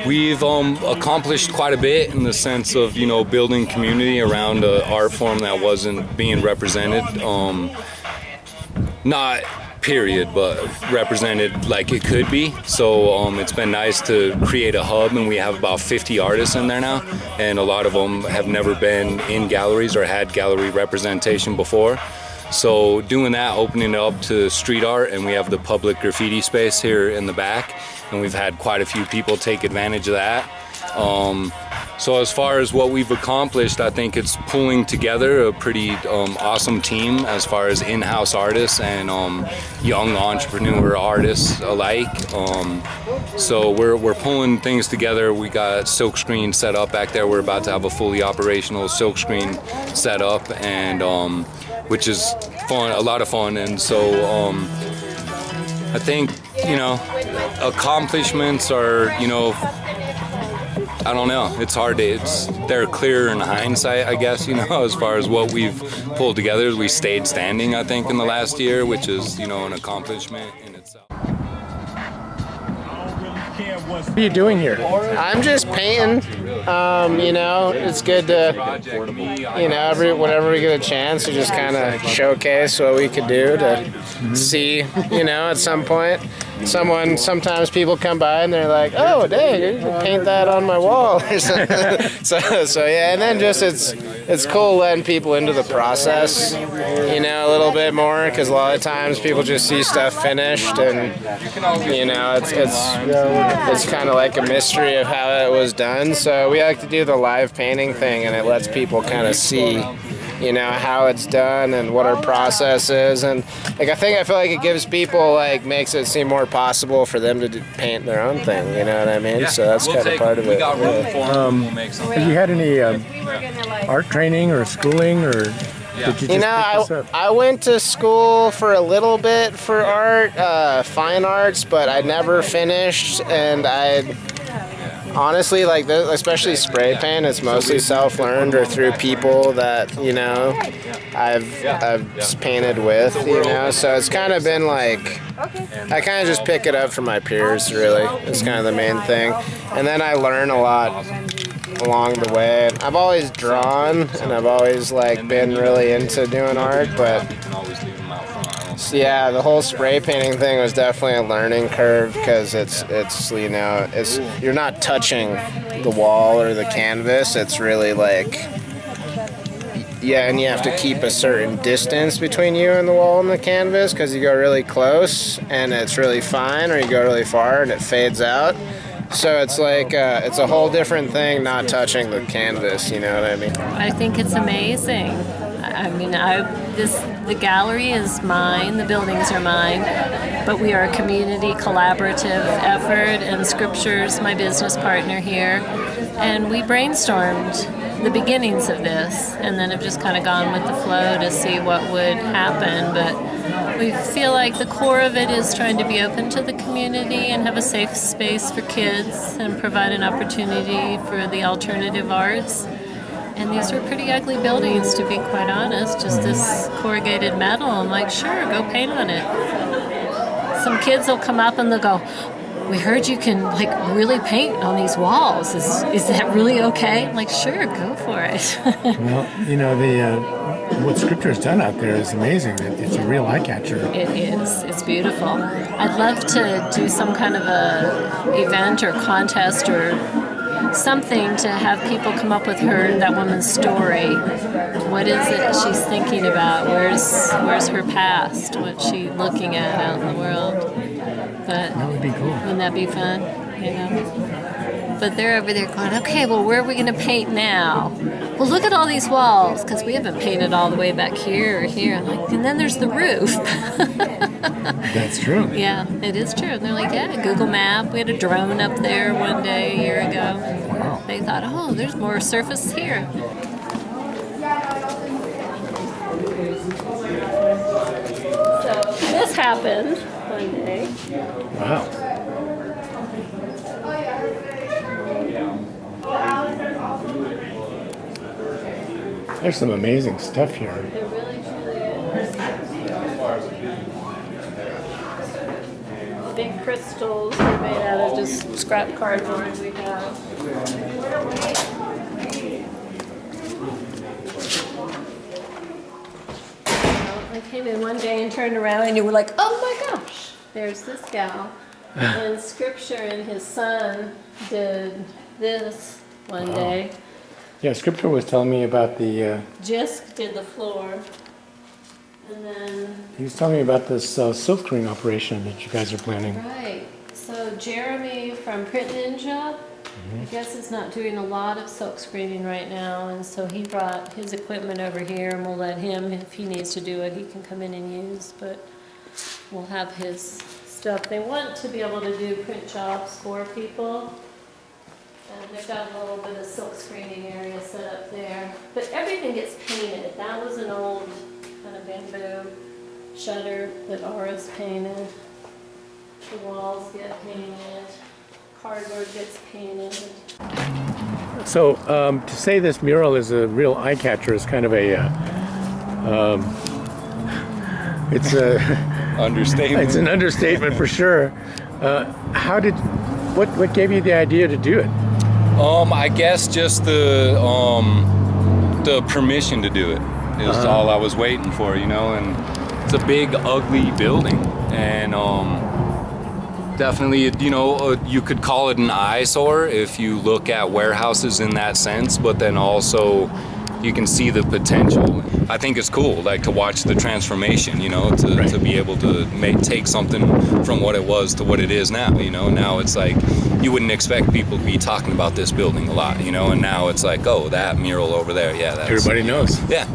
We've accomplished quite a bit in the sense of, you know, building community around an art form that wasn't being represented. Not period, but represented like it could be. So it's been nice to create a hub, and we have about 50 artists in there now, and a lot of them have never been in galleries or had gallery representation before. So doing that, opening it up to street art, and we have the public graffiti space here in the back, and we've had quite a few people take advantage of that. So as far as what we've accomplished, I think it's pulling together a pretty awesome team as far as in-house artists and young entrepreneur artists alike. So we're pulling things together. We got silkscreen set up back there. We're about to have a fully operational silkscreen set up, and which is fun, a lot of fun. And so I think, you know, accomplishments are, you know, I don't know. It's hard to, they're clearer in hindsight, I guess, you know, as far as what we've pulled together. We stayed standing, I think, in the last year, which is, you know, an accomplishment in itself. What are you doing here? I'm just painting. You know, it's good to, you know, whenever we get a chance to just kind of showcase what we could do to see, you know, at some point. Sometimes people come by and they're like, oh, dang, you can paint that on my wall. so yeah, and then just it's cool letting people into the process, you know, a little bit more, because a lot of times people just see stuff finished, and, you know, it's kind of like a mystery of how it was done. So we like to do the live painting thing, and it lets people kind of see, you know, how it's done and what our process is. And like, I feel like it gives people, like, makes it seem more possible for them to paint their own thing, you know what I mean? So that's kind of part of it. Have you had any art training or schooling, or did you just pick this up? I went to school for a little bit for art, fine arts, but I never finished, and honestly, like, especially spray paint, it's mostly self-learned or through people that, you know, I've painted with, you know. So it's kind of been like, I kind of just pick it up from my peers, really. It's kind of the main thing. And then I learn a lot along the way. I've always drawn, and I've always, like, been really into doing art, but so yeah, the whole spray painting thing was definitely a learning curve, because it's you know, you're not touching the wall or the canvas. It's really like, yeah, and you have to keep a certain distance between you and the wall and the canvas, because you go really close and it's really fine, or you go really far and it fades out. So it's like, it's a whole different thing not touching the canvas, you know what I mean? I think it's amazing. I mean, the gallery is mine, the buildings are mine, but we are a community collaborative effort, and Scripture's my business partner here, and we brainstormed the beginnings of this, and then have just kind of gone with the flow to see what would happen. But we feel like the core of it is trying to be open to the community and have a safe space for kids and provide an opportunity for the alternative arts. And these were pretty ugly buildings, to be quite honest, just this corrugated metal. I'm like, sure, go paint on it. Some kids will come up and they'll go, we heard you can, like, really paint on these walls. Is that really okay? I'm like, sure, go for it. Well, you know, what Scripture's done out there is amazing. It's a real eye catcher. It is. It's beautiful. I'd love to do some kind of a event or contest or something to have people come up with that woman's story. What is it she's thinking about? Where's her past? What's she looking at out in the world? But that would be cool. Wouldn't that be fun? You know. But they're over there going, okay, well, where are we going to paint now? Well, look at all these walls, because we haven't painted all the way back here or here. I'm like, and then there's the roof. That's true. Yeah, it is true. And they're like, yeah, Google Map. We had a drone up there one day a year ago. Wow. They thought, oh, there's more surface here. So this happened one day. Wow. There's some amazing stuff here. It really truly is. big crystals are made out of just scrap cardboard we have. I came in one day and turned around and you were like, oh my gosh, there's this gal. And Scripture and his son did this one day. Yeah, Scripture was telling me about the... Jisk did the floor. And then... He was telling me about this silk screen operation that you guys are planning. Right. So Jeremy from Print Ninja, I guess is not doing a lot of silk screening right now, and so he brought his equipment over here, and we'll let him, if he needs to do it, he can come in and use, but we'll have his stuff. They want to be able to do print jobs for people, and they've got a little bit of silk screening area set up there, but everything gets painted. That was an old kind of bamboo shutter that Aura's painted. The walls get painted. Cardboard gets painted. So to say this mural is a real eye catcher is kind of a it's a Understatement. it's an understatement for sure. What gave you the idea to do it? I guess just the permission to do it is all I was waiting for, you know. And it's a big, ugly building, and definitely, you know, you could call it an eyesore if you look at warehouses in that sense, but then also you can see the potential. I think it's cool, like, to watch the transformation, you know, to be able to take something from what it was to what it is now, you know. Now it's like, you wouldn't expect people to be talking about this building a lot, you know, and now it's like, oh, that mural over there, yeah, that's... Everybody knows. Yeah.